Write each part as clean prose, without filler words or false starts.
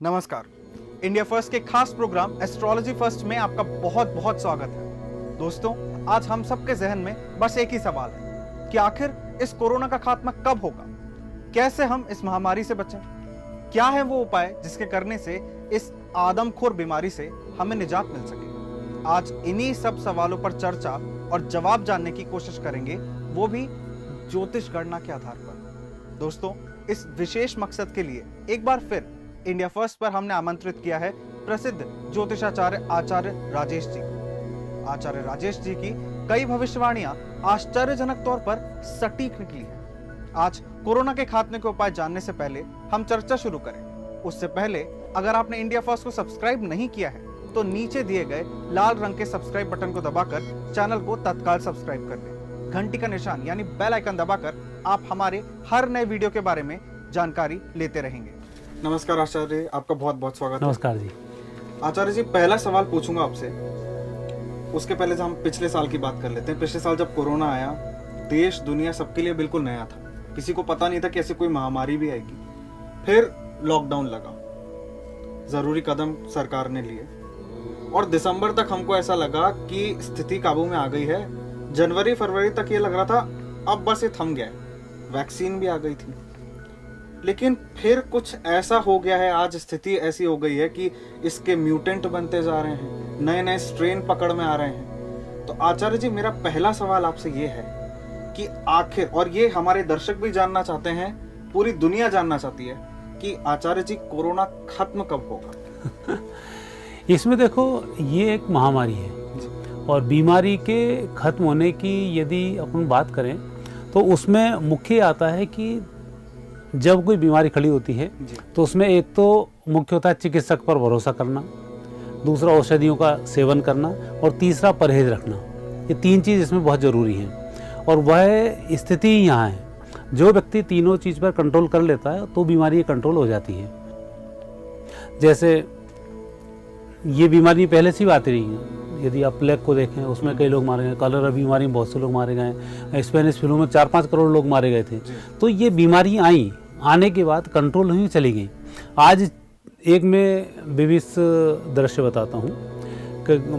नमस्कार। India first के खास प्रोग्राम एस्ट्रोलॉजी फर्स्ट में आपका बहुत बहुत स्वागत है। दोस्तों, आज हम सबके जहन में बस एक ही सवाल है कि आखिर इस कोरोना का खात्मा कब होगा, कैसे हम इस महामारी से बचें, क्या है वो उपाय जिसके करने से इस आदमखोर बीमारी से हमें निजात मिल सके। आज इन्हीं सब सवालों पर चर्चा और जवाब जानने की कोशिश करेंगे, वो भी ज्योतिष गणना के आधार पर। दोस्तों, इस विशेष मकसद के लिए एक बार फिर इंडिया फर्स्ट पर हमने आमंत्रित किया है प्रसिद्ध ज्योतिषाचार्य आचार्य राजेश जी को। आचार्य राजेश जी की कई भविष्यवाणियां आश्चर्यजनक तौर पर सटीक निकली हैं। आज कोरोना के खात्मे के उपाय जानने से पहले हम चर्चा शुरू करें, उससे पहले अगर आपने इंडिया फर्स्ट को सब्सक्राइब नहीं किया है तो नीचे दिए गए लाल रंग के सब्सक्राइब बटन को दबाकर चैनल को तत्काल सब्सक्राइब कर लें। घंटी का निशान यानी बेल आइकन दबाकर आप हमारे हर नए वीडियो के बारे में जानकारी लेते रहेंगे। नमस्कार आचार्य, आपका बहुत बहुत स्वागत है। नमस्कार जी। आचार्य जी, पहला सवाल पूछूंगा आपसे, उसके पहले हम पिछले साल की बात कर लेते हैं। पिछले साल जब कोरोना आया, देश दुनिया सबके लिए बिल्कुल नया था, किसी को पता नहीं था कि ऐसी कोई महामारी भी आएगी। फिर लॉकडाउन लगा, जरूरी कदम सरकार ने लिए और दिसंबर तक हमको ऐसा लगा कि स्थिति काबू में आ गई है। जनवरी फरवरी तक ये लग रहा था अब बस ये थम गया है, वैक्सीन भी आ गई थी। लेकिन फिर कुछ ऐसा हो गया है, आज स्थिति ऐसी हो गई है कि इसके म्यूटेंट बनते जा रहे हैं, नए नए स्ट्रेन पकड़ में आ रहे हैं। तो आचार्य जी, मेरा पहला सवाल आपसे ये है कि आखिर, और ये हमारे दर्शक भी जानना चाहते हैं, पूरी दुनिया जानना चाहती है कि आचार्य जी कोरोना खत्म कब होगा? इसमें देखो, ये एक महामारी है और बीमारी के खत्म होने की यदि अपन बात करें तो उसमें मुख्य आता है कि जब कोई बीमारी खड़ी होती है तो उसमें एक तो मुख्य होता है चिकित्सक पर भरोसा करना, दूसरा औषधियों का सेवन करना और तीसरा परहेज रखना। ये तीन चीज़ इसमें बहुत ज़रूरी हैं और वह स्थिति ही यहाँ है। जो व्यक्ति तीनों चीज़ पर कंट्रोल कर लेता है तो बीमारी कंट्रोल हो जाती है। जैसे ये बीमारी पहले से ही आती रही है। यदि आप प्लेग को देखें, उसमें कई लोग मारे गए, कॉलरा बीमारी में बहुत से लोग मारे गए, स्पेनिश फ्लू में 4-5 करोड़ लोग मारे गए थे। तो ये बीमारी आई, आने के बाद कंट्रोल हुई, चली गई। आज एक मैं विविध दृश्य बताता हूँ,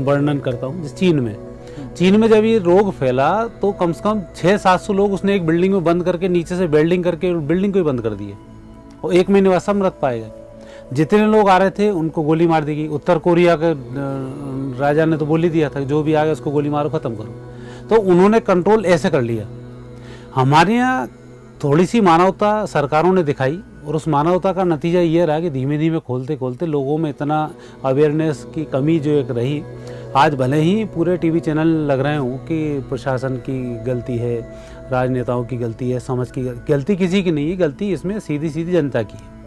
वर्णन करता हूँ। चीन में जब ये रोग फैला तो कम से कम 600-700 लोग उसने एक बिल्डिंग में बंद करके, नीचे से वेल्डिंग करके बिल्डिंग को ही बंद कर दिए और 1 महीने बाद सब मृत पाए गए। जितने लोग आ रहे थे उनको गोली मार दी गई। उत्तर कोरिया के राजा ने तो बोल ही दिया था जो भी आ गया उसको गोली मारो, ख़त्म करो। तो उन्होंने कंट्रोल ऐसे कर लिया। हमारे यहाँ थोड़ी सी मानवता सरकारों ने दिखाई और उस मानवता का नतीजा ये रहा कि धीमे धीमे खोलते खोलते लोगों में इतना अवेयरनेस की कमी जो एक रही, आज भले ही पूरे टीवी चैनल लग रहे हों कि प्रशासन की गलती है, राजनेताओं की गलती है, समझ की गलती किसी की नहीं है, गलती इसमें सीधी सीधी जनता की है।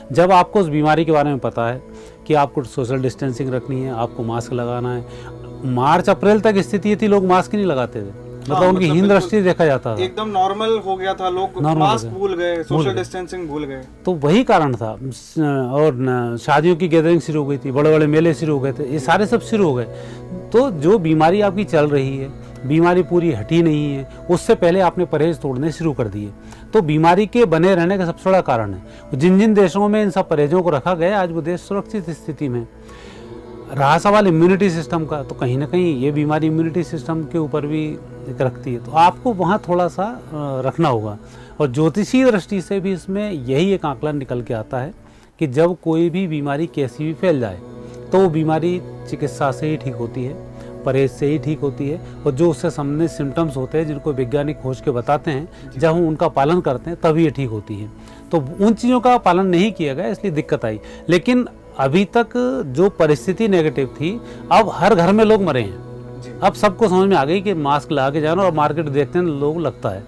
जब आपको उस बीमारी के बारे में पता है कि आपको सोशल डिस्टेंसिंग रखनी है, आपको मास्क लगाना है। मार्च अप्रैल तक स्थिति ये थी, लोग मास्क ही नहीं लगाते थे, मतलब उनकी हीन दृष्टि देखा जाता था, एकदम नॉर्मल हो गया था, लोग मास्क भूल गए, सोशल डिस्टेंसिंग भूल गए। तो वही कारण था। और शादियों की गैदरिंग शुरू हो गई थी, बड़े बड़े मेले शुरू हो गए थे, ये सारे सब शुरू हो गए। तो जो बीमारी आपकी चल रही है, बीमारी पूरी हटी नहीं है, उससे पहले आपने परहेज तोड़ने शुरू कर दिए। तो बीमारी के बने रहने का सबसे बड़ा कारण है। जिन जिन देशों में इन सब परहेजों को रखा गया, आज वो देश सुरक्षित स्थिति में। रहा सवाल इम्यूनिटी सिस्टम का, तो कहीं ना कहीं ये बीमारी इम्यूनिटी सिस्टम के ऊपर भी रखती है, तो आपको वहाँ थोड़ा सा रखना होगा। और ज्योतिषीय दृष्टि से भी इसमें यही एक आंकलन निकल के आता है कि जब कोई भी बीमारी कैसी भी फैल जाए तो वो बीमारी चिकित्सा से ही ठीक होती है, परहेज से ही ठीक होती है। और जो उससे संबंधित सिम्टम्स होते हैं जिनको वैज्ञानिक खोज के बताते हैं, जब हम उनका पालन करते हैं तभी ये ठीक होती है। तो उन चीज़ों का पालन नहीं किया गया, इसलिए दिक्कत आई। लेकिन अभी तक जो परिस्थिति नेगेटिव थी, अब हर घर में लोग मरे हैं। अब सबको समझ में आ गई कि मास्क लगा के जाना, और मार्केट देखते हैं लोग लगता है।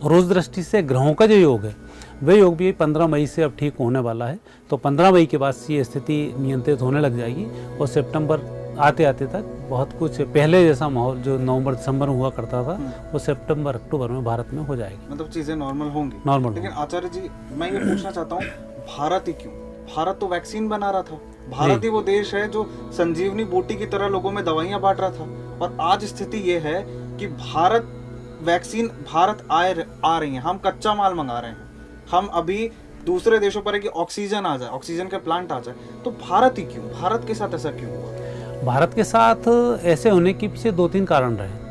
और उस दृष्टि से ग्रहों का जो योग है, वह योग भी 15 मई से अब ठीक होने वाला है। तो 15 मई के बाद ये स्थिति नियंत्रित होने लग जाएगी और सितंबर आते आते तक बहुत कुछ पहले जैसा माहौल जो नवंबर दिसंबर में हुआ करता था, वो सितंबर अक्टूबर में भारत में हो जाएगी। मतलब चीजें नॉर्मल होंगी। नॉर्मल। लेकिन आचार्य जी, मैं ये पूछना चाहता हूँ, भारत ही क्यों? भारत तो वैक्सीन बना रहा था, भारत ही वो देश है जो संजीवनी बूटी की तरह लोगों में दवाइयां बांट रहा था। और आज स्थिति ये है कि भारत आ रही है, हम कच्चा माल मंगा रहे हैं, हम अभी दूसरे देशों पर है कि ऑक्सीजन आ जाए, ऑक्सीजन के प्लांट आ जाए, तो भारत ही क्यों, भारत के साथ ऐसा क्यों हुआ? भारत के साथ ऐसे होने के पीछे 2-3 कारण रहे।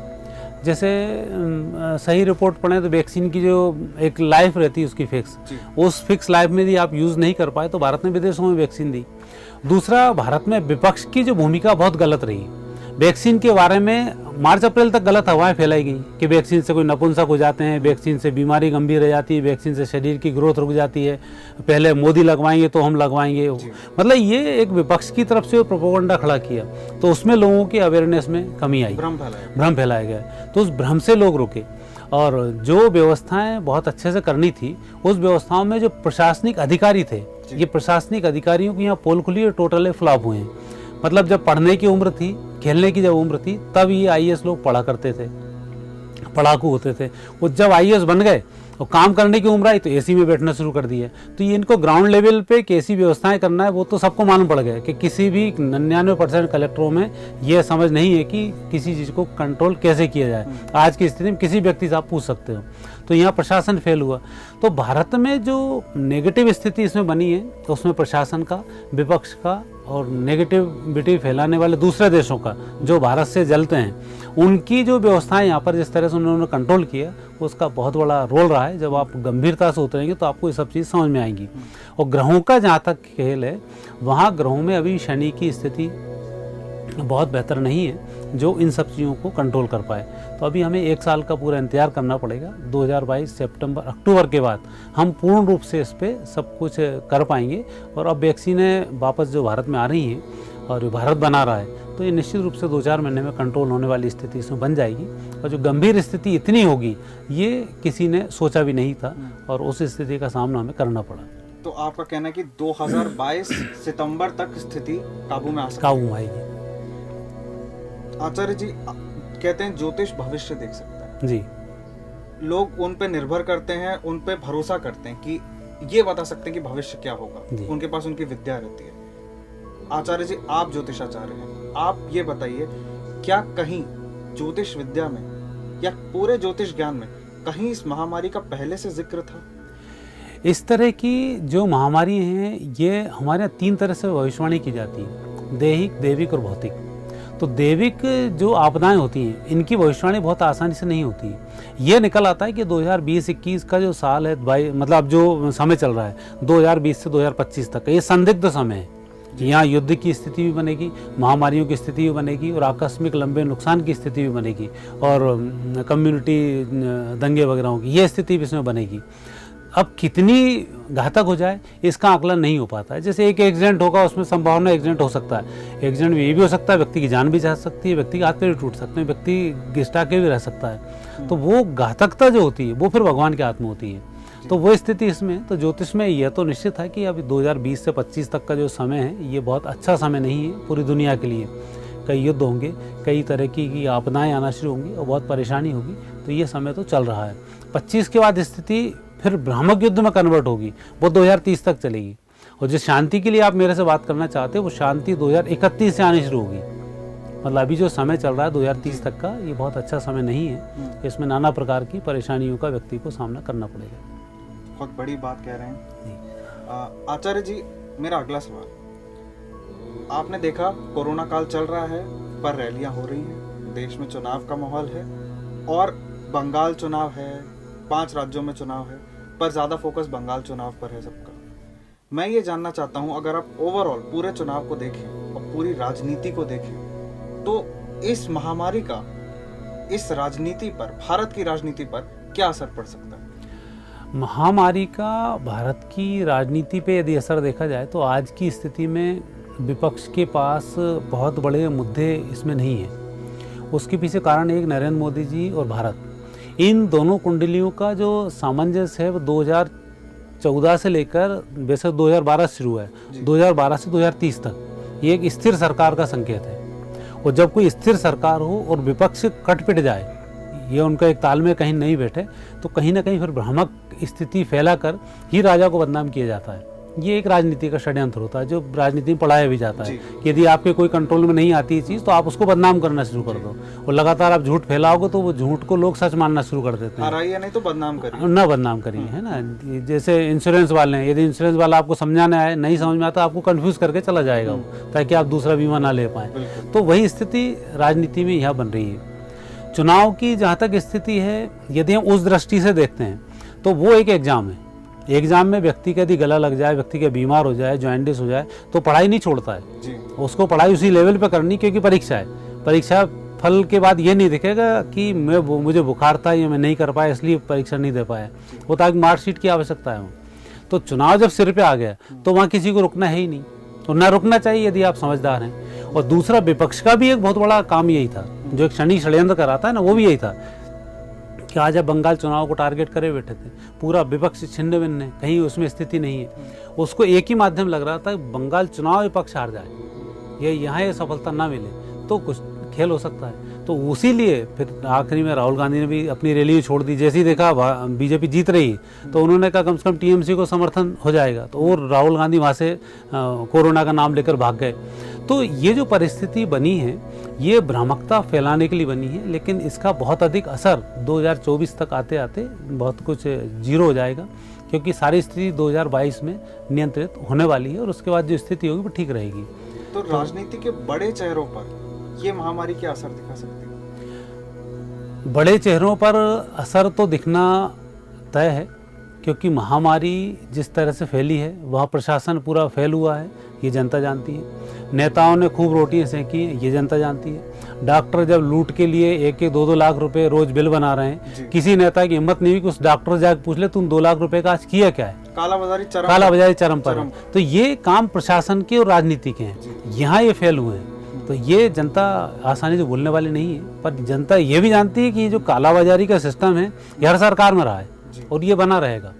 जैसे सही रिपोर्ट पढ़ें तो वैक्सीन की जो एक लाइफ रहती है उसकी फिक्स, उस फिक्स लाइफ में यदि आप यूज़ नहीं कर पाए तो भारत ने विदेशों में वैक्सीन दी। दूसरा, भारत में विपक्ष की जो भूमिका बहुत गलत रही। वैक्सीन के बारे में मार्च अप्रैल तक गलत हवाएं फैलाई गई कि वैक्सीन से कोई नपुंसक हो जाते हैं, वैक्सीन से बीमारी गंभीर रह जाती है, वैक्सीन से शरीर की ग्रोथ रुक जाती है, पहले मोदी लगवाएंगे तो हम लगवाएंगे। मतलब ये एक विपक्ष की तरफ से प्रोपेगेंडा खड़ा किया, तो उसमें लोगों की अवेयरनेस में कमी आई, भ्रम फैलाया गया। तो उस भ्रम से लोग रुके, और जो व्यवस्थाएं बहुत अच्छे से करनी थी उस व्यवस्थाओं में जो प्रशासनिक अधिकारी थे, ये प्रशासनिक अधिकारियों की यहाँ पोल खुली और टोटली फ्लॉप हुए हैं। मतलब जब पढ़ने की उम्र थी, खेलने की जब उम्र थी, तब ये आईएएस लोग पढ़ा करते थे, पढ़ाकू होते थे। वो जब आईएएस बन गए और काम करने की उम्र आई तो एसी में बैठना शुरू कर दिया। तो ये इनको ग्राउंड लेवल पे कैसी व्यवस्थाएं करना है वो तो सबको मालूम पड़ गया कि किसी भी 99% कलेक्टरों में ये समझ नहीं है कि किसी चीज़ को कंट्रोल कैसे किया जाए। आज की स्थिति में किसी व्यक्ति से आप पूछ सकते हो। तो यहाँ प्रशासन फेल हुआ। तो भारत में जो नेगेटिव स्थिति इसमें बनी है तो उसमें प्रशासन का, विपक्ष का और नेगेटिविटी फैलाने वाले दूसरे देशों का जो भारत से जलते हैं, उनकी जो व्यवस्थाएं यहाँ पर जिस तरह से उन्होंने कंट्रोल किया उसका बहुत बड़ा रोल रहा है। जब आप गंभीरता से उतरेंगे तो आपको ये सब चीज़ समझ में आएंगी। और ग्रहों का जहाँ तक खेल है, वहाँ ग्रहों में अभी शनि की स्थिति बहुत बेहतर नहीं है जो इन सब चीज़ों को कंट्रोल कर पाए। तो अभी हमें 1 साल का पूरा इंतजार करना पड़ेगा। 2022 सितंबर अक्टूबर के बाद हम पूर्ण रूप से इस पर सब कुछ कर पाएंगे। और अब वैक्सीनें वापस जो भारत में आ रही हैं और जो भारत बना रहा है, तो ये निश्चित रूप से 2-4 महीने में कंट्रोल होने वाली स्थिति इसमें बन जाएगी। और जो गंभीर स्थिति इतनी होगी ये किसी ने सोचा भी नहीं था, और उस स्थिति का सामना हमें करना पड़ा। तो आपका कहना है कि 2022 सितंबर तक स्थिति काबू में आएगी। आचार्य जी कहते हैं ज्योतिष भविष्य देख सकता है जी। लोग उन पे निर्भर करते हैं, उन पे भरोसा करते हैं कि ये बता सकते हैं कि भविष्य क्या होगा। उनके पास उनकी विद्या रहती है। आचार्य जी, आप ज्योतिषाचार्य हैं, आप ये बताइए, क्या कहीं ज्योतिष विद्या में या पूरे ज्योतिष ज्ञान में कहीं इस महामारी का पहले से जिक्र था? इस तरह की जो महामारी हैं ये हमारे यहाँ 3 तरह से भविष्यवाणी की जाती है, दैहिक, दैविक और भौतिक। तो दैविक जो आपदाएं होती हैं इनकी भविष्यवाणी बहुत आसानी से नहीं होती है। ये निकल आता है कि 2020-21 का जो साल है, मतलब जो समय चल रहा है 2020 से 2025 तक, ये संदिग्ध समय है। यहाँ युद्ध की स्थिति भी बनेगी, महामारियों की स्थिति भी बनेगी और आकस्मिक लंबे नुकसान की स्थिति भी बनेगी, और कम्युनिटी दंगे वगैरह की ये स्थिति भी इसमें बनेगी। अब कितनी घातक हो जाए इसका आकलन नहीं हो पाता है। जैसे एक एक्सीडेंट होगा, उसमें संभावना एक्सीडेंट हो सकता है। एक्सीडेंट में ये भी हो सकता है व्यक्ति की जान भी जा सकती है, व्यक्ति के हाथ पैर भी टूट सकते हैं, व्यक्ति गिस्टा के भी रह सकता है। तो वो घातकता जो होती है वो फिर भगवान के हाथ में होती है। तो वो स्थिति इसमें, तो ज्योतिष में यह तो निश्चित है कि अभी 2020 से 25 तक का जो समय है ये बहुत अच्छा समय नहीं है पूरी दुनिया के लिए। कई युद्ध होंगे, कई तरह की आपदाएं आना शुरू होंगी और बहुत परेशानी होगी। तो ये समय तो चल रहा है। 25 के बाद स्थिति फिर भ्रामक युद्ध में कन्वर्ट होगी, वो 2030 तक चलेगी। और जिस शांति के लिए आप मेरे से बात करना चाहते हो वो शांति 2031 से आनी शुरू होगी। मतलब अभी जो समय चल रहा है 2030 तक का, ये बहुत अच्छा समय नहीं है। इसमें नाना प्रकार की परेशानियों का व्यक्ति को सामना करना पड़ेगा। बहुत बड़ी बात कह रहे हैं आचार्य जी। मेरा अगला सवाल, आपने देखा कोरोना काल चल रहा है पर रैलियां हो रही हैं, देश में चुनाव का माहौल है और बंगाल चुनाव है, 5 राज्यों में चुनाव है, पर ज़्यादा फोकस बंगाल चुनाव पर है सबका। मैं ये जानना चाहता हूँ, अगर आप ओवरऑल पूरे चुनाव को देखें और पूरी राजनीति को देखें तो इस महामारी का इस राजनीति पर, भारत की राजनीति पर क्या असर पड़ सकता है? महामारी का भारत की राजनीति पे यदि असर देखा जाए तो आज की स्थिति में विपक्ष के पास बहुत बड़े मुद्दे इसमें नहीं हैं। उसके पीछे कारण एक नरेंद्र मोदी जी और भारत, इन दोनों कुंडलियों का जो सामंजस्य है वो 2014 से लेकर वैसे 2012 से शुरू है, 2012 से 2030 तक ये एक स्थिर सरकार का संकेत है। और जब कोई स्थिर सरकार हो और विपक्ष कट पिट जाए, ये उनका एक ताल में कहीं नहीं बैठे, तो कहीं ना कहीं फिर भ्रामक स्थिति फैलाकर ही राजा को बदनाम किया जाता है। ये एक राजनीति का षड्यंत्र होता है जो राजनीति में पढ़ाया भी जाता है जी। कि यदि आपके कोई कंट्रोल में नहीं आती है चीज़ तो आप उसको बदनाम करना शुरू कर दो, और लगातार आप झूठ फैलाओगे तो वो झूठ को लोग सच मानना शुरू कर देते हैं। हराइए नहीं तो बदनाम करिए। ना बदनाम करिए, है ना। जैसे इंश्योरेंस वाले हैं, यदि इंश्योरेंस वाला आपको समझाने आए, नहीं समझ में आता, आपको कंफ्यूज करके चला जाएगा वो, ताकि आप दूसरा बीमा ना ले पाएँ। तो वही स्थिति राजनीति में यहाँ बन रही है। चुनाव की जहाँ तक स्थिति है, यदि हम उस दृष्टि से देखते हैं तो वो एक एग्जाम है। एग्जाम में व्यक्ति का यदि गला लग जाए, व्यक्ति के बीमार हो जाए, जॉइंटिस हो जाए, तो पढ़ाई नहीं छोड़ता है जी। उसको पढ़ाई उसी लेवल पे करनी, क्योंकि परीक्षा है। परीक्षा फल के बाद ये नहीं दिखेगा कि मुझे बुखार था या मैं नहीं कर पाया इसलिए परीक्षा नहीं दे पाया, वो तो मार्कशीट की आवश्यकता है। तो चुनाव जब सिर पे आ गया तो वहाँ किसी को रुकना है ही नहीं, और ना रुकना चाहिए यदि आप समझदार हैं। और दूसरा, विपक्ष का भी एक बहुत बड़ा काम यही था, जो एक शनि षड्यंत्र कराता है ना, वो भी यही था कि आज अब बंगाल चुनाव को टारगेट करे बैठे थे। पूरा विपक्ष छिन्न भिन्न है, कहीं उसमें स्थिति नहीं है। उसको एक ही माध्यम लग रहा था, बंगाल चुनाव विपक्ष हार जाए, ये यहाँ ये सफलता ना मिले तो कुछ खेल हो सकता है। तो उसी लिए फिर आखिरी में राहुल गांधी ने भी अपनी रैली छोड़ दी। जैसे ही देखा बीजेपी जीत रही तो उन्होंने कहा कम से कम टीएमसी को समर्थन हो जाएगा, तो और राहुल गांधी वहाँ से कोरोना का नाम लेकर भाग गए। तो ये जो परिस्थिति बनी है ये भ्रामकता फैलाने के लिए बनी है, लेकिन इसका बहुत अधिक असर 2024 तक आते आते बहुत कुछ जीरो हो जाएगा, क्योंकि सारी स्थिति 2022 में नियंत्रित होने वाली है और उसके बाद जो स्थिति होगी वो ठीक रहेगी। तो राजनीति के बड़े चेहरों पर ये महामारी क्या असर दिखा सकती है? बड़े चेहरों पर असर तो दिखना तय है, क्योंकि महामारी जिस तरह से फैली है वह प्रशासन पूरा फैल हुआ है, ये जनता जानती है। नेताओं ने खूब रोटियां सेंकी हैं, ये जनता जानती है। डॉक्टर जब लूट के लिए 1-2 लाख रुपए रोज बिल बना रहे हैं, किसी नेता की हिम्मत नहीं हुई कि उस डॉक्टर से जाकर पूछ ले तुम 2 लाख रुपए का आज किया क्या है। कालाबाजारी चरम पर है। तो ये काम प्रशासन के और राजनीति के हैं, यहाँ ये फेल हुए हैं। तो ये जनता आसानी से भूलने वाली नहीं है, पर जनता ये भी जानती है कि ये जो कालाबाजारी का सिस्टम है ये हर सरकार में रहा है और ये बना रहेगा।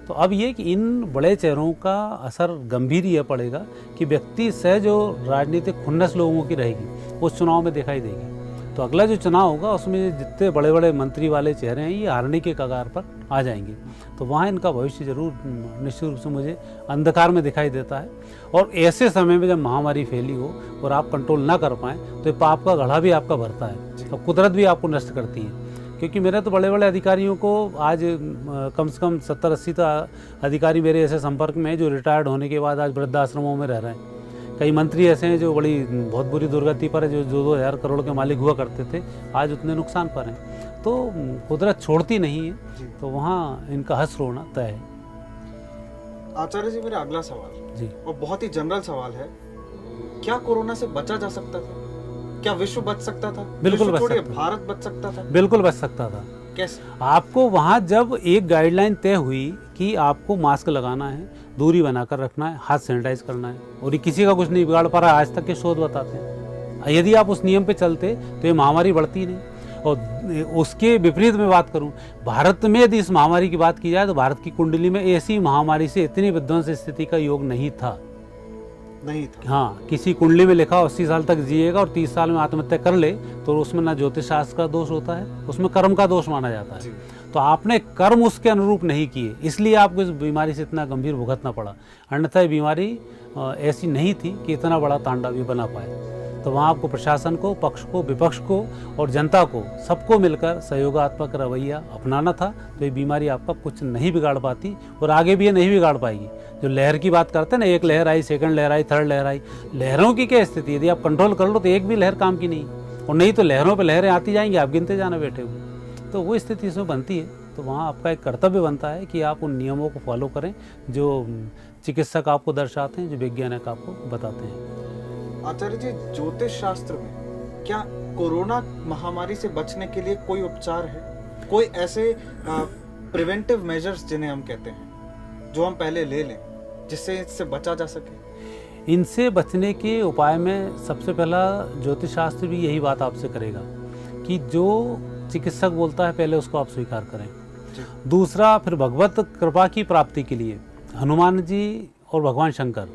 तो अब ये कि इन बड़े चेहरों का असर गंभीर ये पड़ेगा कि व्यक्ति से जो राजनीतिक खुन्नस लोगों की रहेगी उस चुनाव में दिखाई देगी। तो अगला जो चुनाव होगा उसमें जितने बड़े बड़े मंत्री वाले चेहरे हैं ये हारने के कगार पर आ जाएंगे। तो वहाँ इनका भविष्य जरूर निश्चित रूप से मुझे अंधकार में दिखाई देता है। और ऐसे समय में जब महामारी फैली हो और आप कंट्रोल ना कर पाएँ तो पाप का घड़ा भी आपका भरता है और कुदरत भी आपको नष्ट करती है। क्योंकि मेरे तो बड़े बड़े अधिकारियों को आज कम से कम 70-80 अधिकारी मेरे ऐसे संपर्क में हैं जो रिटायर्ड होने के बाद आज वृद्धाश्रमों में रह रहे हैं। कई मंत्री ऐसे हैं जो बहुत बुरी दुर्गति पर है, जो 2-2 हज़ार करोड़ के मालिक हुआ करते थे, आज उतने नुकसान पर हैं। तो कुदरत छोड़ती नहीं है, तो वहाँ इनका हश्र होना तय है। आचार्य जी, मेरा अगला सवाल जी, और बहुत ही जनरल सवाल है, क्या कोरोना से बचा जा सकता था? क्या विश्व बच सकता था? बिल्कुल बच सकता था। भारत बच सकता था? बिल्कुल बच सकता था। कैसे? आपको वहाँ जब एक गाइडलाइन तय हुई कि आपको मास्क लगाना है, दूरी बनाकर रखना है, हाथ सैनिटाइज करना है, और ये किसी का कुछ नहीं बिगाड़ पा रहा है, आज तक के शोध बताते हैं। यदि आप उस नियम पे चलते तो ये महामारी बढ़ती नहीं। और उसके विपरीत में बात करूं, भारत में यदि इस महामारी की बात की जाए तो भारत की कुंडली में ऐसी महामारी से इतनी विध्वंस स्थिति का योग नहीं था। हाँ, किसी कुंडली में लिखा 80 साल तक जिएगा और 30 साल में आत्महत्या कर ले तो उसमें ना ज्योतिष शास्त्र का दोष होता है, उसमें कर्म का दोष माना जाता है। तो आपने कर्म उसके अनुरूप नहीं किए, इसलिए आपको इस बीमारी से इतना गंभीर भुगतना पड़ा। अन्यथा ये बीमारी ऐसी नहीं थी कि इतना बड़ा तांडव बना पाए। तो वहाँ आपको प्रशासन को, पक्ष को, विपक्ष को और जनता को, सबको मिलकर सहयोगात्मक रवैया अपनाना था। तो ये बीमारी आपका कुछ नहीं बिगाड़ पाती और आगे भी ये नहीं बिगाड़ पाएगी। जो लहर की बात करते हैं ना, एक लहर आई, सेकंड लहर आई, थर्ड लहर आई, लहरों की क्या स्थिति? यदि आप कंट्रोल कर लो तो एक भी लहर काम की नहीं, और नहीं तो लहरों पर लहरें आती जाएंगी, आप गिनते जाना बैठे हुए। तो वो स्थिति इसमें बनती है। तो वहाँ आपका एक कर्तव्य बनता है कि आप उन नियमों को फॉलो करें जो चिकित्सक आपको दर्शाते हैं, जो वैज्ञानिक आपको बताते हैं। आचार्य जी, ज्योतिष शास्त्र में क्या कोरोना महामारी से बचने के लिए कोई उपचार है? कोई ऐसे प्रिवेंटिव मेजर्स जिन्हें हम कहते हैं जो हम पहले ले लें जिससे इससे बचा जा सके? इनसे बचने के उपाय में सबसे पहला ज्योतिष शास्त्र भी यही बात आपसे करेगा कि जो चिकित्सक बोलता है पहले उसको आप स्वीकार करें। दूसरा, फिर भगवत कृपा की प्राप्ति के लिए हनुमान जी और भगवान शंकर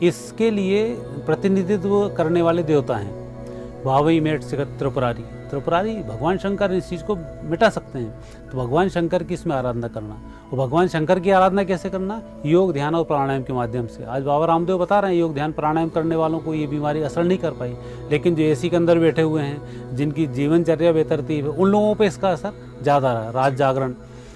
इसके लिए प्रतिनिधित्व करने वाले देवता हैं। भावई मेट जगत त्रिपुरारी। त्रिपुरारी भगवान शंकर इस चीज़ को मिटा सकते हैं। तो भगवान शंकर की इसमें आराधना करना, और भगवान शंकर की आराधना कैसे करना? योग, ध्यान और प्राणायाम के माध्यम से। आज बाबा रामदेव बता रहे हैं योग ध्यान प्राणायाम करने वालों को ये बीमारी असर नहीं कर पाई, लेकिन जो एसी के अंदर बैठे हुए हैं, जिनकी जीवनचर्या बेतरतीब है, उन लोगों पर इसका असर ज़्यादा रहा। रात जागरण,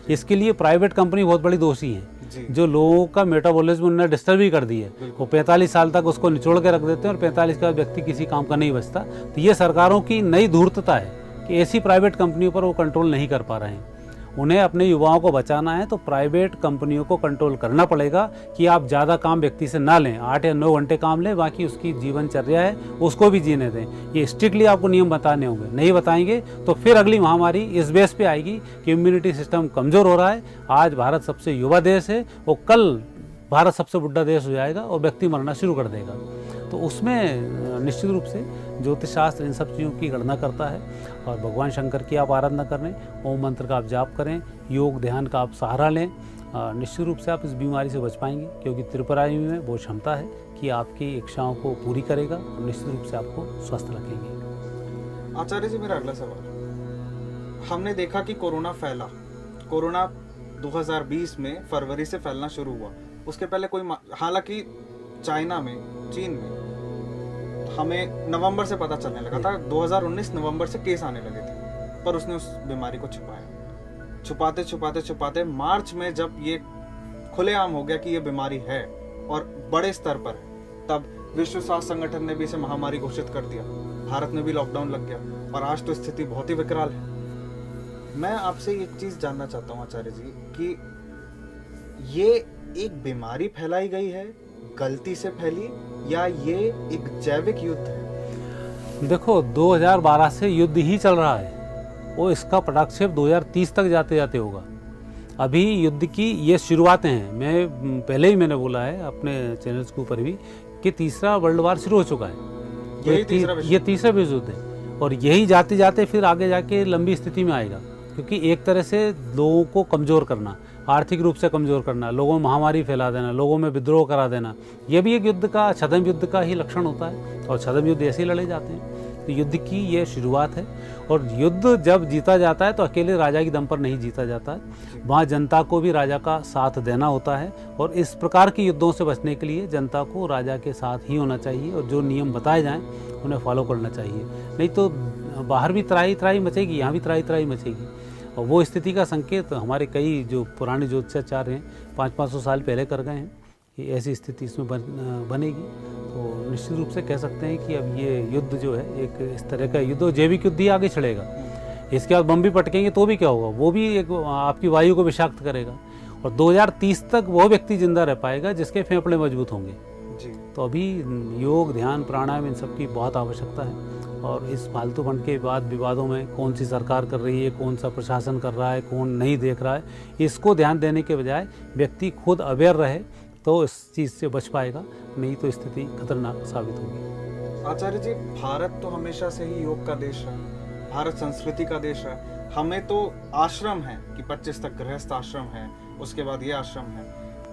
इसके लिए प्राइवेट कंपनी बहुत बड़ी दोषी है, जो लोगों का मेटाबॉलिज्म उन्होंने डिस्टर्ब ही कर दी है। वो 45 साल तक उसको निचोड़ के रख देते हैं और 45 के बाद व्यक्ति किसी काम का नहीं बचता। तो ये सरकारों की नई धूर्तता है कि ऐसी प्राइवेट कंपनियों पर वो कंट्रोल नहीं कर पा रहे हैं। उन्हें अपने युवाओं को बचाना है तो प्राइवेट कंपनियों को कंट्रोल करना पड़ेगा कि आप ज़्यादा काम व्यक्ति से ना लें, 8 या 9 घंटे काम लें, बाकी उसकी जीवनचर्या है उसको भी जीने दें। ये स्ट्रिक्टली आपको नियम बताने होंगे। नहीं बताएंगे तो फिर अगली महामारी इस बेस पे आएगी कि इम्यूनिटी सिस्टम कमज़ोर हो रहा है। आज भारत सबसे युवा देश है, वो कल भारत सबसे बुढ़ा देश हो जाएगा और व्यक्ति मरना शुरू कर देगा। तो उसमें निश्चित रूप से ज्योतिष शास्त्र इन सब चीज़ों की गणना करता है। और भगवान शंकर की आप आराधना करें, ओम मंत्र का आप जाप करें, योग ध्यान का आप सहारा लें, निश्चित रूप से आप इस बीमारी से बच पाएंगे, क्योंकि त्रिपुरारी में वो क्षमता है कि आपकी इच्छाओं को पूरी करेगा और निश्चित रूप से आपको स्वस्थ रखेंगे। आचार्य जी, मेरा अगला सवाल, हमने देखा कि कोरोना फैला, कोरोना 2020 में फरवरी से फैलना शुरू हुआ। उसके पहले कोई, हालांकि चाइना में, चीन में हमें नवंबर से पता चलने लगा था, 2019 नवंबर से केस आने लगे थे, पर उसने उस बीमारी को छुपाया। छुपाते छुपाते छुपाते मार्च में जब ये खुलेआम हो गया कि ये बीमारी है और बड़े स्तर पर है, तब विश्व स्वास्थ्य संगठन ने भी इसे महामारी घोषित कर दिया, भारत में भी लॉकडाउन लग गया और आज तो स्थिति बहुत ही विकराल है। मैं आपसे एक चीज जानना चाहता हूँ आचार्य जी कि ये एक बीमारी फैलाई गई है, गलती से फैली, या ये एक जैविक युद्ध है? देखो, 2012 से युद्ध ही चल रहा है और इसका पटाक्षेप 2030 तक जाते जाते होगा। अभी युद्ध की ये शुरुआतें हैं। मैं पहले ही मैंने बोला है अपने चैनल्स के ऊपर भी कि तीसरा वर्ल्ड वार शुरू हो चुका है। ये तीसरा विश्व युद्ध है और यही जाते जाते फिर आगे जाके लंबी स्थिति में आएगा, क्योंकि एक तरह से लोगों को कमज़ोर करना, आर्थिक रूप से कमज़ोर करना, लोगों में महामारी फैला देना, लोगों में विद्रोह करा देना, ये भी एक युद्ध का, छद्म युद्ध का ही लक्षण होता है और छद्म युद्ध ऐसे ही लड़े जाते हैं। तो युद्ध की ये शुरुआत है और युद्ध जब जीता जाता है तो अकेले राजा की दम पर नहीं जीता जाता है, वहाँ जनता को भी राजा का साथ देना होता है। और इस प्रकार के युद्धों से बचने के लिए जनता को राजा के साथ ही होना चाहिए और जो नियम बताए जाएँ उन्हें फॉलो करना चाहिए। नहीं तो बाहर भी त्राही त्राही मचेगी, यहाँ भी त्राही त्राही मचेगी। और वो स्थिति का संकेत हमारे कई जो पुराने ज्योतिषाचार्य हैं 500-500 साल पहले कर गए हैं कि ऐसी स्थिति इसमें बनेगी। तो निश्चित रूप से कह सकते हैं कि अब ये युद्ध जो है एक इस तरह का युद्ध, जैविक युद्ध ही आगे चढ़ेगा। इसके बाद बम भी पटकेंगे तो भी क्या होगा, वो भी एक आपकी वायु को विषाक्त करेगा और 2030 तक वो व्यक्ति जिंदा रह पाएगा जिसके फेफड़े मजबूत होंगे जी। तो अभी योग ध्यान प्राणायाम इन सब की बहुत आवश्यकता है। और इस फालतूपन के बाद विवादों में कौन सी सरकार कर रही है, कौन सा प्रशासन कर रहा है, कौन नहीं देख रहा है, इसको ध्यान देने के बजाय व्यक्ति खुद अवेयर रहे तो इस चीज़ से बच पाएगा, नहीं तो स्थिति खतरनाक साबित होगी। आचार्य जी, भारत तो हमेशा से ही योग का देश है, भारत संस्कृति का देश है। हमें तो आश्रम है कि 25 तक गृहस्थ आश्रम है, उसके बाद ये आश्रम है।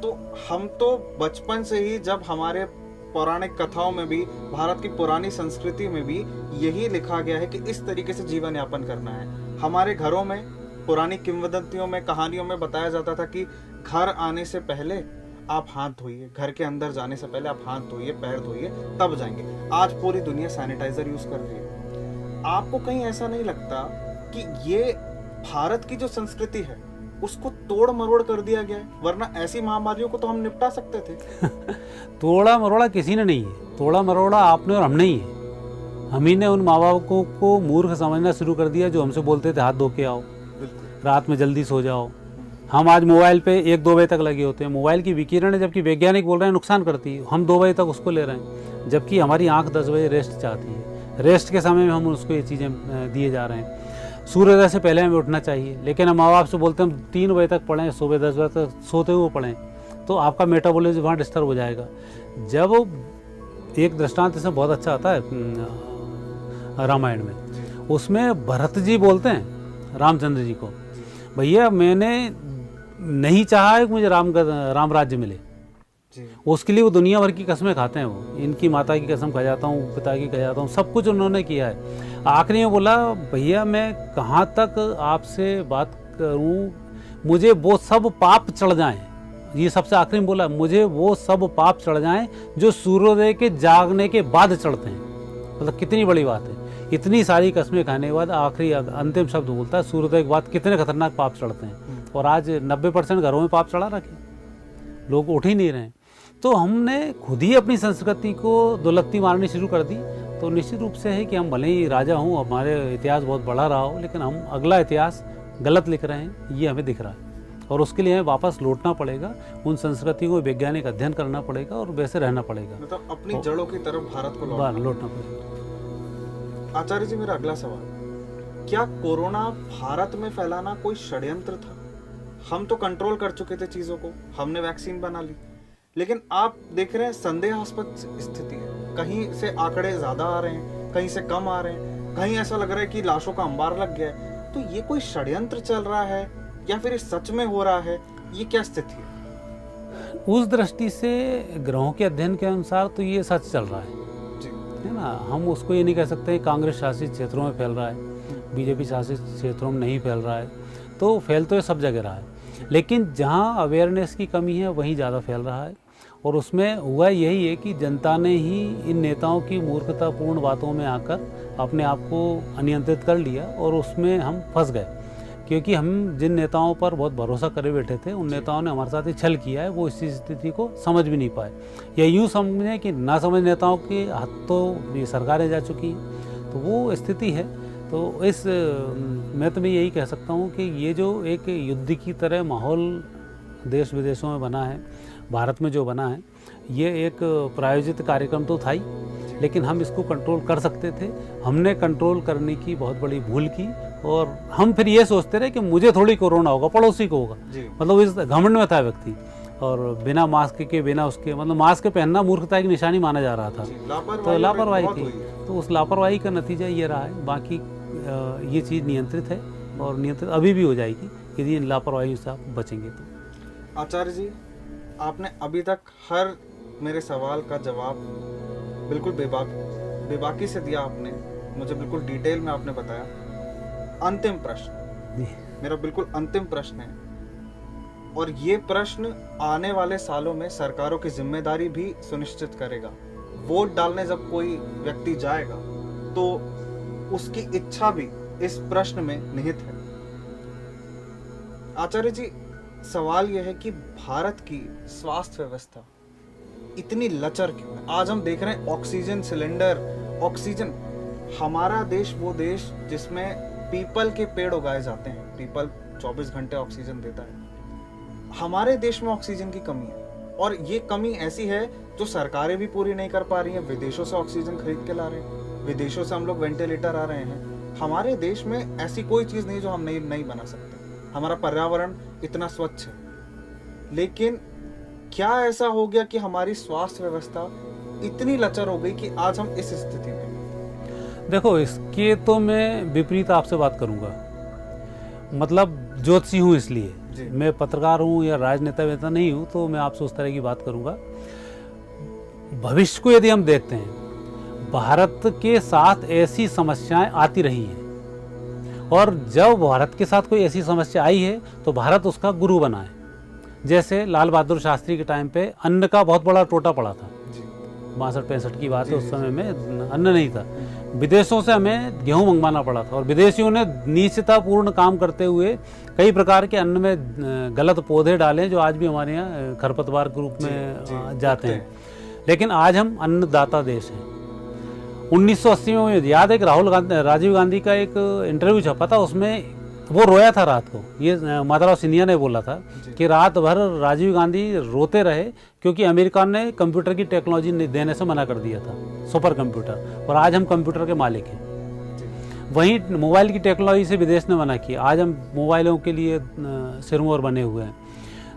तो हम तो बचपन से ही, जब हमारे पौराणिक कथाओं में भी, भारत की पुरानी संस्कृति में भी यही लिखा गया है कि इस तरीके से जीवन यापन करना है। हमारे घरों में, पुरानी किंवदंतियों में, कहानियों में बताया जाता था कि घर आने से पहले आप हाथ धोइए, घर के अंदर जाने से पहले आप हाथ धोइए, पैर धोइए, तब जाएंगे। आज पूरी दुनिया सैनिटाइजर यूज कर रही है। आपको कहीं ऐसा नहीं लगता कि ये भारत की जो संस्कृति है उसको तोड़ मरोड़ कर दिया गया है? वरना ऐसी महामारियों को तो हम निपटा सकते थे। तोड़ा मरोड़ा किसी ने नहीं है, तोड़ा मरोड़ा आपने और हमने ही है। हम ही ने उन माँ बापों को मूर्ख समझना शुरू कर दिया जो हमसे बोलते थे हाथ धो के आओ, रात में जल्दी सो जाओ। हम आज मोबाइल पे 1-2 बजे तक लगे होते हैं। मोबाइल की विकिरण, जबकि वैज्ञानिक बोल रहे हैं नुकसान करती है, हम 2 बजे तक उसको ले रहे हैं, जबकि हमारी आंख 10 बजे रेस्ट चाहती है। रेस्ट के समय में हम उसको ये चीज़ें दिए जा रहे हैं। सूर्योदय से पहले हमें उठना चाहिए, लेकिन हम माँ बाप से बोलते हैं हम 3 बजे तक पढ़ें, सुबह 10 बजे तक सोते हुए पढ़ें, तो आपका मेटाबॉलिज्म वहाँ डिस्टर्ब हो जाएगा। जब एक दृष्टांत इसमें बहुत अच्छा आता है रामायण में, उसमें भरत जी बोलते हैं रामचंद्र जी को, भैया मैंने नहीं चाहा है कि मुझे राम राज्य मिले, जी। उसके लिए वो दुनिया भर की कस्में खाते हैं। वो इनकी माता की कसम खा जाता हूँ, पिता की खा जाता हूँ, सब कुछ उन्होंने किया है। आखिरी में बोला, भैया मैं कहाँ तक आपसे बात करूँ, मुझे वो सब पाप चढ़ जाएं। ये सबसे आखिरी में बोला, मुझे वो सब पाप चढ़ जाएं जो सूर्योदय के जागने के बाद चढ़ते हैं। मतलब कितनी बड़ी बात है। इतनी सारी कस्में खाने के बाद आखिरी अंतिम शब्द बोलता है, सूर्योदय के बाद कितने खतरनाक पाप चढ़ते हैं। और आज 90% घरों में पाप चढ़ा रखे, लोग उठ ही नहीं रहे हैं। तो हमने खुद ही अपनी संस्कृति को दुलत्ती मारनी शुरू कर दी। तो निश्चित रूप से है कि हम भले ही राजा हों, हमारे इतिहास बहुत बड़ा रहा हो, लेकिन हम अगला इतिहास गलत लिख रहे हैं, ये हमें दिख रहा है। और उसके लिए हमें वापस लौटना पड़ेगा, उन संस्कृति को वैज्ञानिक अध्ययन करना पड़ेगा और वैसे रहना पड़ेगा। मतलब अपनी जड़ों की तरफ भारत को लौटना पड़ेगा। आचार्य जी, मेरा अगला सवाल, क्या कोरोना भारत में फैलाना कोई षड्यंत्र था? हम तो कंट्रोल कर चुके थे चीजों को, हमने वैक्सीन बना ली, लेकिन आप देख रहे हैं संदेहास्पद स्थिति है। कहीं से आंकड़े ज्यादा आ रहे हैं, कहीं से कम आ रहे हैं, कहीं ऐसा लग रहा है कि लाशों का अंबार लग गया है। तो ये कोई षड्यंत्र चल रहा है या फिर सच में हो रहा है? ये क्या स्थिति है? उस दृष्टि से ग्रहों के अध्ययन के अनुसार तो ये सच चल रहा है है ना। हम उसको ये नहीं कह सकते कांग्रेस शासित क्षेत्रों में फैल रहा है, बीजेपी शासित क्षेत्रों में नहीं फैल रहा है। तो फैल तो ये सब जगह रहा है, लेकिन जहाँ अवेयरनेस की कमी है वहीं ज़्यादा फैल रहा है। और उसमें हुआ यही है कि जनता ने ही इन नेताओं की मूर्खतापूर्ण बातों में आकर अपने आप को अनियंत्रित कर लिया और उसमें हम फंस गए। क्योंकि हम जिन नेताओं पर बहुत भरोसा करे बैठे थे, उन नेताओं ने हमारे साथ ही छल किया है। वो इस स्थिति को समझ भी नहीं पाए, या यूँ समझें कि ना समझ नेताओं के हाथ तो ये सरकारें जा चुकी हैं। तो वो स्थिति है। तो मैं तो यही कह सकता हूँ कि ये जो एक युद्ध की तरह माहौल देश विदेशों में बना है, भारत में जो बना है, ये एक प्रायोजित कार्यक्रम तो था ही, लेकिन हम इसको कंट्रोल कर सकते थे। हमने कंट्रोल करने की बहुत बड़ी भूल की और हम फिर ये सोचते रहे कि मुझे थोड़ी कोरोना होगा, पड़ोसी को होगा। मतलब इस घमंड में था व्यक्ति, और बिना मास्क के, बिना उसके, मतलब मास्क पहनना मूर्खता की निशानी माना जा रहा था। तो लापरवाही थी। तो उस लापरवाही का नतीजा ये रहा है। बाकी ये चीज़ नियंत्रित है और नियंत्रित अभी भी हो जाएगी यदि इन लापरवाही से आप बचेंगे तो। आचार्य जी, आपने अभी तक हर मेरे सवाल का जवाब बिल्कुल बेबाकी से दिया। आपने मुझे बिल्कुल डिटेल में आपने बताया। अंतिम प्रश्न, मेरा बिल्कुल अंतिम प्रश्न है, और ये प्रश्न आने वाले सालों में सरकारों की जिम्मेदारी भी सुनिश्चित करेगा। वोट डालने जब कोई व्यक्ति जाएगा तो उसकी इच्छा भी इस प्रश्न में निहित है। आचार्य जी, सवाल यह है कि भारत की स्वास्थ्य व्यवस्था इतनी लचर क्यों है? आज हम देख रहे हैं ऑक्सीजन सिलेंडर, ऑक्सीजन। हमारा देश वो देश जिसमें पीपल के पेड़ उगाए जाते हैं, पीपल 24 घंटे ऑक्सीजन देता है। हमारे देश में ऑक्सीजन की कमी है, और ये कमी ऐसी है जो सरकारें भी पूरी नहीं कर पा रही हैं। विदेशों से ऑक्सीजन खरीद के ला रहे हैं, विदेशों से हम लोग वेंटिलेटर आ रहे हैं। हमारे देश में ऐसी कोई चीज़ नहीं जो हम नहीं बना सकते। हमारा पर्यावरण इतना स्वच्छ है, लेकिन क्या ऐसा हो गया कि हमारी स्वास्थ्य व्यवस्था इतनी लचर हो गई कि आज हम इस स्थिति में? देखो, इसके तो मैं विपरीत आपसे बात करूंगा। मतलब ज्योतिषी हूँ, इसलिए मैं पत्रकार हूँ या राजनेता वेता नहीं हूँ, तो मैं आपसे उस तरह की बात करूंगा। भविष्य को यदि हम देखते हैं, भारत के साथ ऐसी समस्याएं आती रही हैं, और जब भारत के साथ कोई ऐसी समस्या आई है तो भारत उसका गुरु बना है। जैसे लाल बहादुर शास्त्री के टाइम पे अन्न का बहुत बड़ा टोटा पड़ा था, 62-65 की बात है। उस समय में अन्न नहीं था, विदेशों से हमें गेहूं मंगवाना पड़ा था, और विदेशियों ने नीचतापूर्ण काम करते हुए कई प्रकार के अन्न में गलत पौधे डाले जो आज भी हमारे यहाँ खरपतवार के रूप में जाते हैं। लेकिन आज हम अन्नदाता देश हैं। 1980 में मुझे याद है कि राजीव गांधी का एक इंटरव्यू छपा था, उसमें वो रोया था रात को। ये माधवराव सिंधिया ने बोला था कि रात भर राजीव गांधी रोते रहे क्योंकि अमेरिका ने कंप्यूटर की टेक्नोलॉजी देने से मना कर दिया था, सुपर कंप्यूटर, और आज हम कंप्यूटर के मालिक हैं। वहीं मोबाइल की टेक्नोलॉजी से विदेश ने मना किया, आज हम मोबाइलों के लिए सिरमौर बने हुए हैं।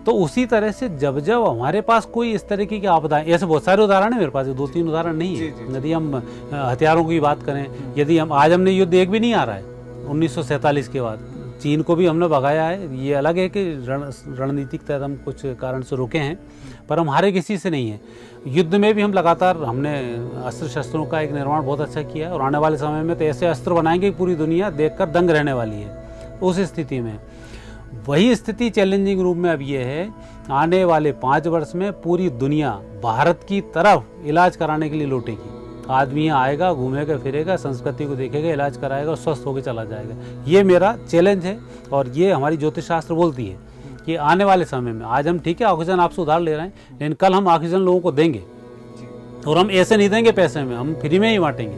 तो उसी तरह से जब जब हमारे पास कोई इस तरीके की आपदाएं, ऐसे बहुत सारे उदाहरण है मेरे पास, 2-3 उदाहरण नहीं है। यदि हम हथियारों की बात करें, यदि हम आज हमने युद्ध एक भी नहीं आ रहा है 1947 के बाद, चीन को भी हमने भगाया है। ये अलग है कि रणनीतिक तहत हम कुछ कारण से रुके हैं, पर हम हारे किसी से नहीं हैं। युद्ध में भी हम लगातार हमने अस्त्र शस्त्रों का एक निर्माण बहुत अच्छा किया है और आने वाले समय में तो ऐसे अस्त्र बनाएंगे कि पूरी दुनिया देखकर दंग रहने वाली है। उस स्थिति में वही स्थिति चैलेंजिंग रूप में अब ये है, आने वाले 5 वर्ष में पूरी दुनिया भारत की तरफ इलाज कराने के लिए लौटेगी। आदमी यहाँ आएगा, घूमेगा फिरेगा, संस्कृति को देखेगा, इलाज कराएगा और स्वस्थ होकर चला जाएगा। ये मेरा चैलेंज है और ये हमारी ज्योतिष शास्त्र बोलती है कि आने वाले समय में, आज हम ठीक है ऑक्सीजन आपसे उधार ले रहे हैं, लेकिन कल हम ऑक्सीजन लोगों को देंगे और हम ऐसे नहीं देंगे पैसे में, हम फ्री में ही बांटेंगे।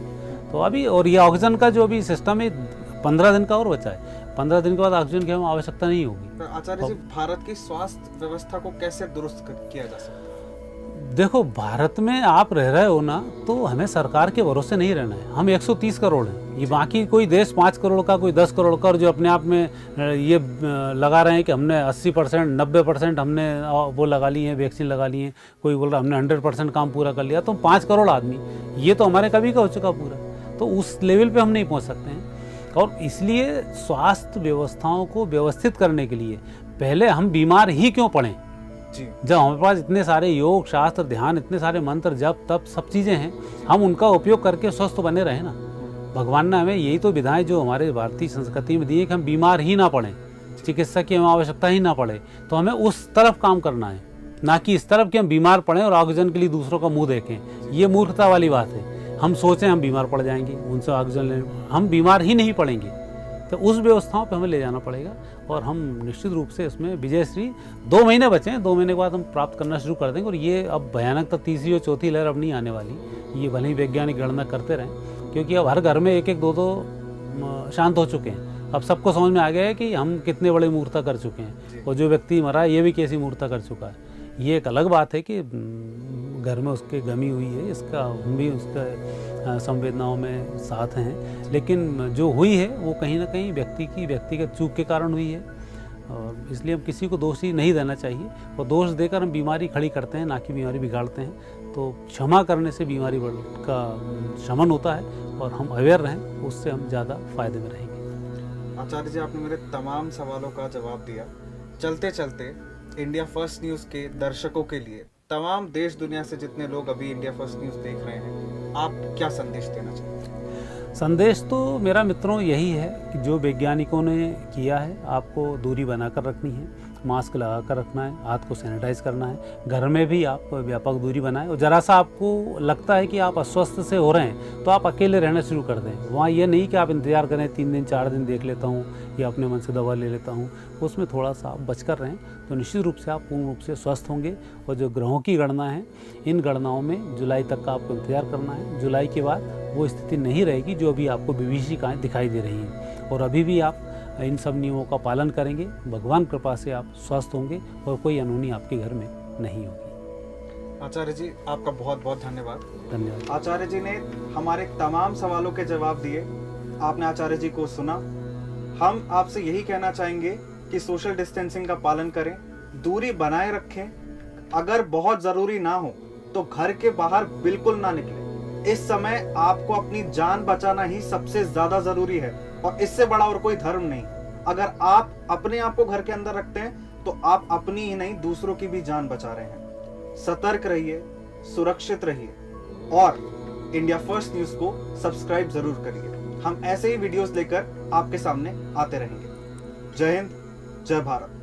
तो अभी और ये ऑक्सीजन का जो अभी सिस्टम है 15 दिन का और बचा है, 15 दिन के बाद ऑक्सीजन की हमें आवश्यकता नहीं होगी। तो आचार्य जी, भारत की स्वास्थ्य व्यवस्था को कैसे दुरुस्त किया जा सकता है? देखो, भारत में आप रह रहे हो ना, तो हमें सरकार के भरोसे नहीं रहना है। हम 130 करोड़ हैं, ये बाकी कोई देश 5 करोड़ का, कोई 10 करोड़ का, और जो अपने आप में ये लगा रहे हैं कि हमने 80% 90% हमने वो लगा लिए हैं, वैक्सीन लगा लिए हैं, कोई बोल रहा हमने 100% काम पूरा कर लिया। तो 5 करोड़ आदमी, ये तो हमारे कभी का हो चुका पूरा, तो उस लेवल पे हम नहीं पहुंच सकते हैं। और इसलिए स्वास्थ्य व्यवस्थाओं को व्यवस्थित करने के लिए पहले हम बीमार ही क्यों पड़ें। जब हमारे पास इतने सारे योग शास्त्र ध्यान, इतने सारे मंत्र जप तप सब चीज़ें हैं, हम उनका उपयोग करके स्वस्थ बने रहे ना। भगवान ने हमें यही तो विधाएं जो हमारे भारतीय संस्कृति में दी है कि हम बीमार ही ना पड़ें, चिकित्सक की हमें आवश्यकता ही ना पड़े। तो हमें उस तरफ काम करना है, ना कि इस तरफ कि हम बीमार पड़ें और ऑक्सीजन के लिए दूसरों का मुंह देखें। ये मूर्खता वाली बात है। हम सोचें हम बीमार पड़ जाएंगे, उनसे ऑक्सीजन लें, हम बीमार ही नहीं पड़ेंगे। तो उस व्यवस्थाओं पे हमें ले जाना पड़ेगा और हम निश्चित रूप से इसमें विजयश्री 2 महीने बचे हैं, 2 महीने के बाद हम प्राप्त करना शुरू कर देंगे। और ये अब भयानक तो तीसरी और चौथी लहर अब नहीं आने वाली। ये भले ही वैज्ञानिक गणना करते रहें, क्योंकि अब हर घर में 1-1 2-2 शांत हो चुके हैं। अब सबको समझ में आ गया है कि हम कितने बड़े मूर्खता कर चुके हैं और जो व्यक्ति मरा ये भी कैसी मूर्खता कर चुका है। ये एक अलग बात है कि घर में उसके गमी हुई है, इसका हम भी उसका संवेदनाओं में साथ हैं, लेकिन जो हुई है वो कहीं ना कहीं व्यक्तिगत चूक के कारण हुई है। और इसलिए हम किसी को दोषी नहीं देना चाहिए, और दोष देकर हम बीमारी खड़ी करते हैं, ना कि बीमारी बिगाड़ते हैं। तो क्षमा करने से बीमारी का शमन होता है और हम अवेयर रहें, उससे हम ज़्यादा फायदे में रहेंगे। आचार्य जी, आपने मेरे तमाम सवालों का जवाब दिया। चलते चलते इंडिया फर्स्ट न्यूज़ के दर्शकों के लिए, तमाम देश दुनिया से जितने लोग अभी इंडिया फर्स्ट न्यूज़ देख रहे हैं, आप क्या संदेश देना चाहते हैं? संदेश तो मेरा मित्रों यही है कि जो वैज्ञानिकों ने किया है, आपको दूरी बनाकर रखनी है, मास्क लगा कर रखना है, हाथ को सैनिटाइज करना है, घर में भी आप व्यापक दूरी बनाएं। और ज़रा सा आपको लगता है कि आप अस्वस्थ से हो रहे हैं तो आप अकेले रहना शुरू कर दें। वहाँ ये नहीं कि आप इंतज़ार करें 3 दिन 4 दिन देख लेता हूँ या अपने मन से दवा ले लेता हूँ, उसमें थोड़ा सा आप बचकर रहें तो निश्चित रूप से आप पूर्ण रूप से स्वस्थ होंगे। और जो ग्रहों की गणना है, इन गणनाओं में जुलाई तक का आपको इंतज़ार करना है। जुलाई के बाद वो स्थिति नहीं रहेगी जो अभी आपको विभीषिकाएँ दिखाई दे रही हैं, और अभी भी आप इन सब नियमों का पालन करेंगे, भगवान कृपा से आप स्वस्थ होंगे और कोई अनहोनी आपके घर में नहीं होगी। आचार्य जी, आपका बहुत बहुत धन्यवाद। धन्यवाद। आचार्य जी ने हमारे तमाम सवालों के जवाब दिए, आपने आचार्य जी को सुना। हम आपसे यही कहना चाहेंगे कि सोशल डिस्टेंसिंग का पालन करें, दूरी बनाए रखें, अगर बहुत ज़रूरी ना हो तो घर के बाहर बिल्कुल ना निकलें। इस समय आपको अपनी जान बचाना ही सबसे ज़्यादा ज़रूरी है और इससे बड़ा और कोई धर्म नहीं। अगर आप अपने आप को घर के अंदर रखते हैं तो आप अपनी ही नहीं दूसरों की भी जान बचा रहे हैं। सतर्क रहिए, सुरक्षित रहिए और इंडिया फर्स्ट न्यूज़ को सब्सक्राइब जरूर करिए। हम ऐसे ही वीडियोस लेकर आपके सामने आते रहेंगे। जय हिंद, जय भारत।